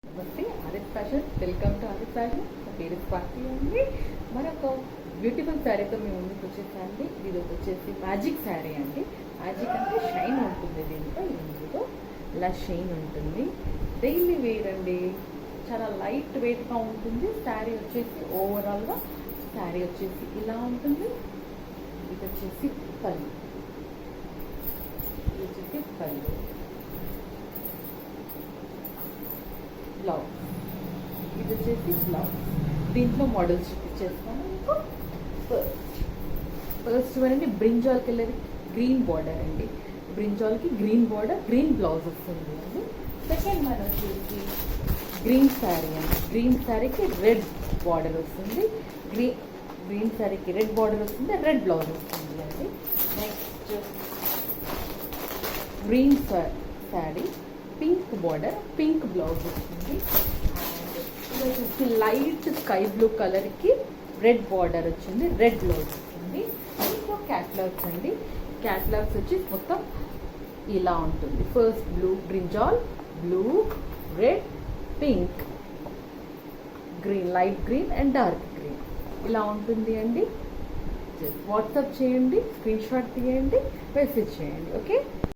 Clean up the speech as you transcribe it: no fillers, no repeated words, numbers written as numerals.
నమస్తే, Aadit fashion. Welcome to Aadit fashion. నా పేరు స్వాతి అండి. మరొక బ్యూటిఫుల్ శారీతో మేము ముందుకు వచ్చేసండి. ఇది వచ్చేసి మ్యాజిక్ శారీ అండి. మ్యాజిక్ అంటే షైన్ ఉంటుంది దీంట్లో. ఇందులో ఇలా షైన్ ఉంటుంది. డైలీ వేర్ అండి. చాలా లైట్ వెయిట్గా ఉంటుంది. శారీ వచ్చేసి ఓవరాల్గా శారీ వచ్చేసి ఇలా ఉంటుంది. ఇది వచ్చేసి పళ్ళు. ఇది వచ్చేసి పళ్ళు. బ్లౌజ్. ఇది వచ్చేసి బ్లౌజ్. దీంట్లో మోడల్స్ చూపించేస్తాను మీకు. ఫస్ట్ వన్ అండి బ్రింజాల్ కలర్ గ్రీన్ బార్డర్ అండి. బ్రింజాల్కి గ్రీన్ బార్డర్, గ్రీన్ బ్లౌజ్ వస్తుంది అండి. సెకండ్ వన్ వచ్చేసి గ్రీన్ శారీ అండి. గ్రీన్ శారీకి రెడ్ బార్డర్ వస్తుంది. గ్రీన్ శారీకి రెడ్ బార్డర్ వస్తుంది, రెడ్ బ్లౌజ్ వస్తుంది అండి. Next green sari, pink border, pink blouse వస్తుంది. అండ్ ఇది వచ్చేసి లైట్ స్కై బ్లూ కలర్కి రెడ్ బార్డర్ వచ్చింది, రెడ్ బ్లౌజ్ వస్తుంది. ఇంకో క్యాట్లాగ్స్ అండి. క్యాట్లాగ్స్ వచ్చి మొత్తం ఇలా ఉంటుంది. First blue, brinjal, blue, red, pink, green, light green and dark green ఇలా ఉంటుంది అండి. వాట్సాప్ చేయండి, స్క్రీన్ షాట్ తీయండి, మెసేజ్ చేయండి. ఓకే.